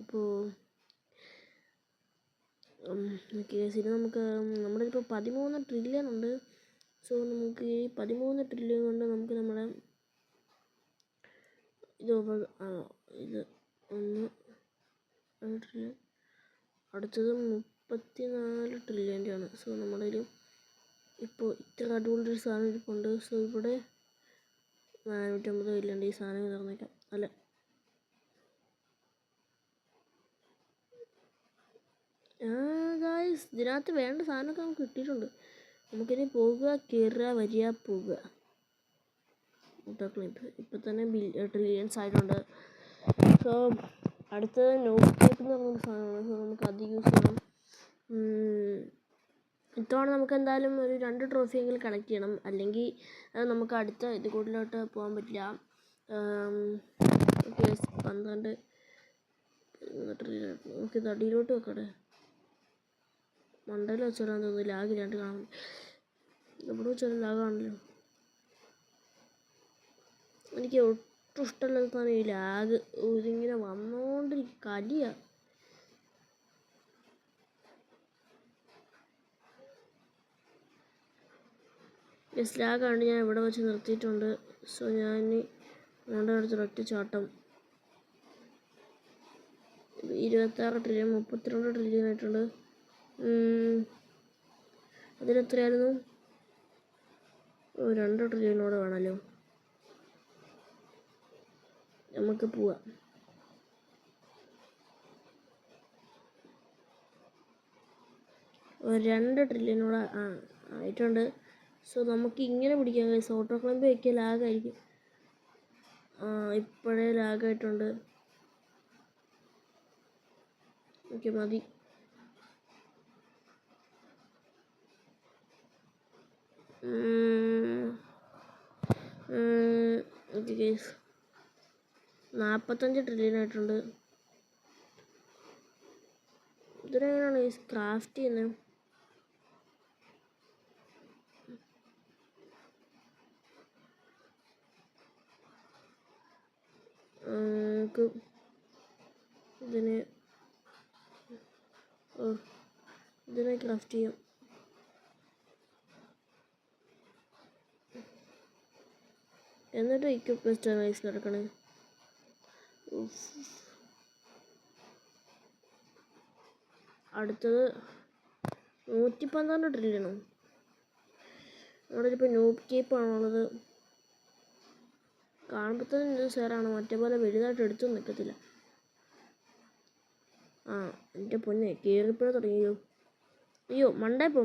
അപ്പോൾ കേസിന് നമുക്ക് നമ്മുടെ ഇപ്പോൾ 13 ട്രില്യൺ ഉണ്ട്. സോ നമുക്ക് ഈ 13 ട്രില്യൺ കൊണ്ട് നമുക്ക് നമ്മുടെ ഇത് 1 ട്രില്യൺ, അടുത്തത് 34 ട്രില്യൻ്റെ ആണ്. സോ നമ്മുടെ ഒരു ഇപ്പോൾ ഇത്ര അടിപൊളി സാധനം ഇരിപ്പുണ്ട്. സോ ഇവിടെ 450 ഇല്ലാണ്ട് ഈ സാധനം തുറന്നേക്കാം. അല്ല, ഗായ്സ് ഇതിനകത്ത് വേണ്ട സാധനമൊക്കെ നമുക്ക് കിട്ടിയിട്ടുണ്ട്. നമുക്കിനി പോകുക, കയറുക, വരിക, പോകുക. ഇപ്പം തന്നെ ട്രില്യൺസ് ആയിട്ടുണ്ട്. സോ അടുത്തത് നോക്കേപ്പ് എന്ന് പറഞ്ഞൊരു സാധനമാണ്. സോ നമുക്ക് അത് യൂസ് ചെയ്യണം. ഇത്തവണ നമുക്ക് എന്തായാലും ഒരു 2 ട്രോഫിയെങ്കിലും കളക്ട് ചെയ്യണം. അല്ലെങ്കിൽ നമുക്ക് അടുത്ത ഇത് കൂടുതലോട്ട് പോകാൻ പറ്റില്ല. 12 നമുക്ക് അടിയിലോട്ട് വെക്കട്ടെ. മണ്ടയിൽ വെച്ചോളാൻ തോന്നുന്നു. ലാഗില്ലാണ്ട് കാണാം. ഇവിടെ വെച്ചാൽ ലാഗാണല്ലോ. എനിക്ക് ഒട്ടും ഇഷ്ടമല്ലാത്ത സാധനം ഈ ലാഗ്. ഇതിങ്ങനെ വന്നുകൊണ്ടിരിക്കും. കലിയാണ്. ലാഗാണ്ട് ഞാൻ ഇവിടെ വെച്ച് നിർത്തിയിട്ടുണ്ട്. സോ ഞാൻ നമ്മുടെ അടുത്തൊരൊറ്റ ചാട്ടം. 26 ട്രില്യൺ 32 ട്രില്യൺ ആയിട്ടുണ്ട്. അതിലെത്രയായിരുന്നു? 2 ട്രില്യണോടെ വേണമല്ലോ. നമുക്ക് പോവാം. 2 ട്രില്യണോടെ ആയിട്ടുണ്ട്. സോ നമുക്ക് ഇങ്ങനെ പിടിക്കാം. ഓട്ടോ ക്ലൈംബ് വയ്ക്കുക. ലാഗായിരിക്കും. ഇപ്പോഴേ ലാഗായിട്ടുണ്ട്. ഓക്കെ, മതി. ഓക്കെ ഗൈസ്, 45 ട്രില്യൺ ആയിട്ടുണ്ട്. ഇതിനെങ്ങനെയാണ് ഈ ക്രാഫ്റ്റ് ചെയ്യുന്നത്? നമുക്ക് ഇതിനെ ക്രാഫ്റ്റ് ചെയ്യാം. എന്നിട്ട് ഇക്വിപ്മെന്റ് നൈസ് കിടക്കണേ. അടുത്തത് 112 ട്രില്യണോ? അവിടെ ഇപ്പോൾ നോബ് കേപ്പാണുള്ളത്. കാണുമ്പോഴത്തേനും ഇത് സാറാണ്. മറ്റേ പോലെ വലുതായിട്ട് എടുത്തൊന്നും നിൽക്കത്തില്ല. എൻ്റെ പൊന്നെ, കയറിപ്പോഴേ തുടങ്ങിയോ. അയ്യോ, മണ്ടേപ്പോ.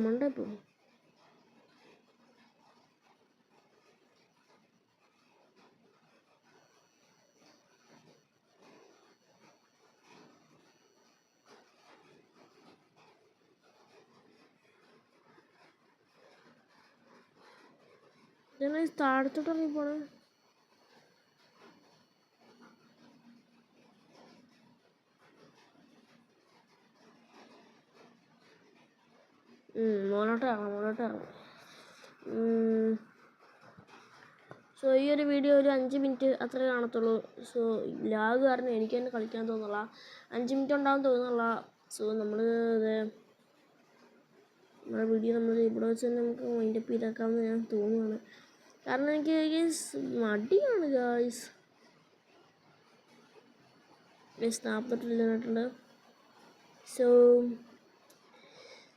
ഇതെന്നാ താഴത്തോട്ട് ഇറങ്ങി പോണേ? മോളോട്ട് ഇറങ്ങും. സോ ഈ ഒരു വീഡിയോ ഒരു 5 മിനിറ്റ് അത്രേ കാണത്തുള്ളൂ. സോ ലാഗ് കാരണം എനിക്ക് തന്നെ കളിക്കാൻ തോന്നുന്നില്ല. 5 മിനിറ്റ് ഉണ്ടാവും തോന്നുന്നില്ല. സോ നമ്മുടെ വീഡിയോ ഇവിടെ വെച്ച് തന്നെ നമുക്ക് വൈൻഡപ്പ് ചെയ്താക്കാമെന്ന് ഞാൻ തോന്നുകയാണ്. കാരണം എനിക്ക് മടിയാണ് ഗായ്സ്. 40 ട്രില്യൺ. സോ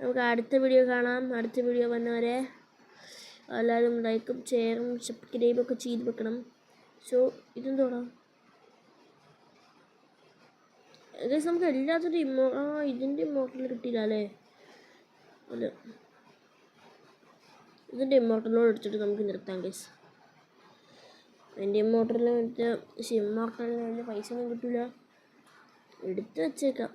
നമുക്ക് അടുത്ത വീഡിയോ കാണാം. അടുത്ത വീഡിയോ വന്നവരെ എല്ലാവരും ലൈക്കും ഷെയറും സബ്സ്ക്രൈബൊക്കെ ചെയ്ത് വെക്കണം. സോ ഇതെന്തോടാ ഗൈസ്, നമുക്ക് എല്ലാത്തിനും ഇതിൻ്റെ ഇമ്മോർട്ടൽ കിട്ടിയില്ല അല്ലേ? അല്ല, ഇതിൻ്റെ ഇമ്മോർട്ടലോട് എടുത്തിട്ട് നമുക്ക് നിർത്താം ഗൈസ്. എൻ്റെ ഇമ്മോർട്ടലിന് വേണ്ടിയിട്ട് ഇമ്മോർട്ടലിന് വേണ്ടി പൈസ ഒന്നും കിട്ടില്ല. എടുത്ത് വെച്ചേക്കാം.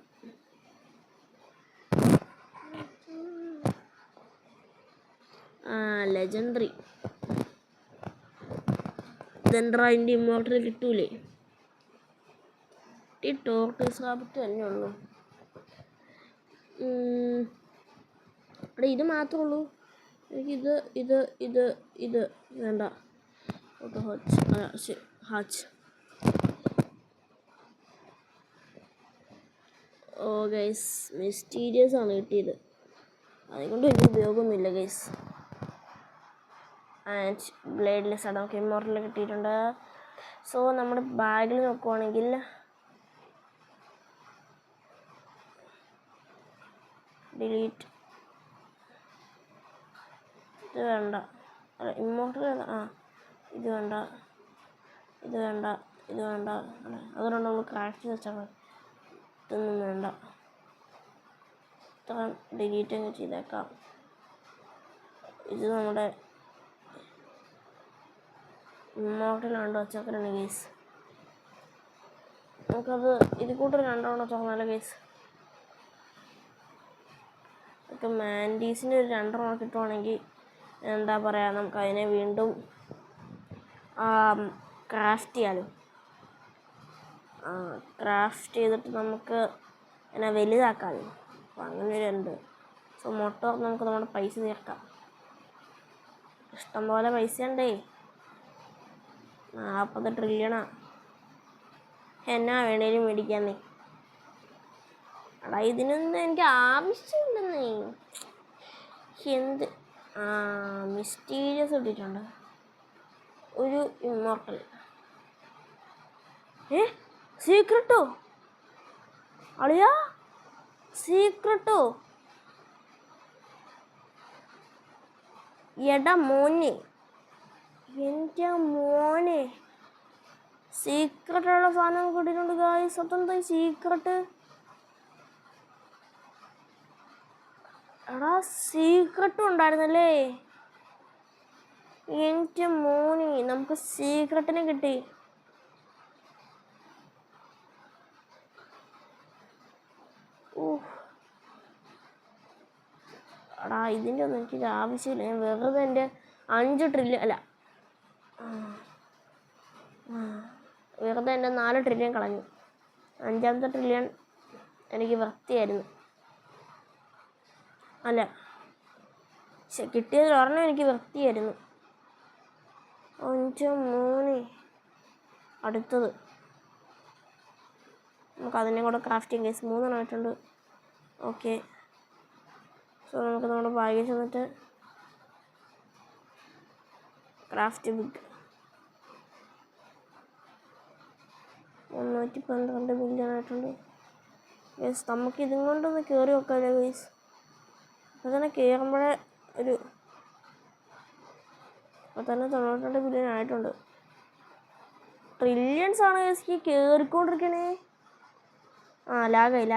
ലെജൻഡറി അതിൻ്റെ ഇമ്മോർട്ടൽ കിട്ടൂലേ? ഈ ടോർട്ടീസ് റാബിറ്റ് തന്നെ ഉള്ളൂ. അവിടെ ഇത് മാത്രമേ ഉള്ളൂ. എനിക്ക് ഇത് വേണ്ട. ഓട്ടോ ഹാച്ച് ഓ ഗൈസ്, മിസ്റ്റീരിയസ് ആണ് കിട്ടിയത്. അതുകൊണ്ട് വലിയ ഉപയോഗമൊന്നുമില്ല ഗൈസ്. ആൻഡ് ബ്ലേഡ്ലെസ് ആണ്. ഓക്കെ, ഇമ്മോർട്ടൽ കിട്ടിയിട്ടുണ്ട്. സോ നമ്മുടെ ബാഗിൽ നോക്കുവാണെങ്കിൽ ഡിലീറ്റ്, ഇത് വേണ്ട. അല്ല, ഇമ്മോർട്ടൽ ഇത് വേണ്ട, ഇത് വേണ്ട, ഇത് വേണ്ട. അതുകൊണ്ട് നമ്മൾ ക്രാഫ്റ്റ് വെച്ചാൽ ഇതൊന്നും വേണ്ട. ഇത്ര ഡിലീറ്റ് അങ്ങ് ചെയ്തേക്കാം. ഇത് നമ്മുടെ ഇമ്മോർട്ടലാണ്ട് വെച്ചേക്കലാണ് ഗൈസ്. നമുക്കത് ഇത് കൂട്ടർ രണ്ടെണ്ണം തുറന്നാലോ ഗൈസ്. ഒക്കെ മാൻഡീസിൻ്റെ ഒരു രണ്ടെണ്ണം കിട്ടുവാണെങ്കിൽ എന്താ പറയുക, നമുക്ക് അതിനെ വീണ്ടും ക്രാഫ്റ്റ് ചെയ്യാലോ. ക്രാഫ്റ്റ് ചെയ്തിട്ട് നമുക്ക് അതിനെ വലുതാക്കാമല്ലോ. അപ്പോൾ അങ്ങനെ ഒരു ഉണ്ട്. സോ മുട്ട നമുക്ക് നമ്മുടെ പൈസ തീർക്കാം. ഇഷ്ടംപോലെ പൈസ ഉണ്ടേ, 40 ട്രില്യണാ. എന്നാ വേണേലും മേടിക്കാന്നേ. എടാ, ഇതിനൊന്നും എനിക്ക് ആവശ്യമില്ലെന്നേ. എന്ത് മിസ്റ്റീരിയസ് ഇട്ടിട്ടുണ്ട്. ഒരു ഇമ്മോർട്ടൽ. സീക്രട്ടോ അളിയാ, സീക്രട്ടോ. എടാ മോനെ, എൻ്റെ മോനെ, സീക്രട്ടുള്ള സാധനം കിട്ടിയിട്ടുണ്ട് ഗായ്സ്. അതെന്താ സീക്രട്ട്? എടാ, സീക്രട്ടും ഉണ്ടായിരുന്നല്ലേ. എൻ്റെ മോനെ, നമുക്ക് സീക്രട്ടിനെ കിട്ടി. എടാ, ഇതിൻ്റെ ഒന്നും എനിക്കൊരു ആവശ്യമില്ല. ഞാൻ വെറുതെ എൻ്റെ 5 ട്രില്യൺ അല്ല, വെറുതെ എൻ്റെ 4 ട്രില്യൺ കളഞ്ഞു. 5ാമത്തെ ട്രില്യൺ എനിക്ക് വൃത്തിയായിരുന്നു. അല്ല, കിട്ടിയതിൽ ഒരെണ്ണം എനിക്ക് വൃത്തിയായിരുന്നു. 5 3. അടുത്തത് നമുക്ക് അതിനെ കൂടെ ക്രാഫ്റ്റ് ചെയ്യാം ഗൈസ്. 3 ആയിട്ടുണ്ട്. ഓക്കെ, സോ നമുക്ക് നമ്മുടെ ബാഗിൽ ചെന്നിട്ട് ക്രാഫ്റ്റ് ബിഗ് 112 മില്യൺ ആയിട്ടുണ്ട് ഗൈസ്. നമുക്ക് ഇതും കൊണ്ടൊന്ന് കയറി വെക്കാമല്ലോ ഗൈസ്. അപ്പോൾ തന്നെ കയറുമ്പോഴേ അപ്പോൾ തന്നെ 92 ബില്യൺ ആയിട്ടുണ്ട്. ട്രില്യൺസ് ആണ് ഗൈസ് ഈ കയറിക്കൊണ്ടിരിക്കണേ. ലാഗായി.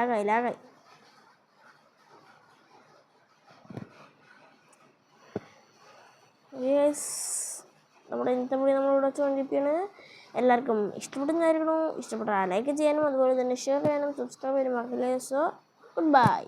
നമ്മുടെ ഇന്നത്തെ വീഡിയോ നമ്മളിവിടെ വെച്ച് കൊണ്ടിരിക്കുകയാണ്. എല്ലാവർക്കും ഇഷ്ടപ്പെട്ടെന്നായിരിക്കണോ? ഇഷ്ടപ്പെട്ട ലൈക്ക് ചെയ്യാനും അതുപോലെ തന്നെ ഷെയർ ചെയ്യാനും സബ്സ്ക്രൈബ് ചെയ്യാനും മറക്കില്ല. So good bye.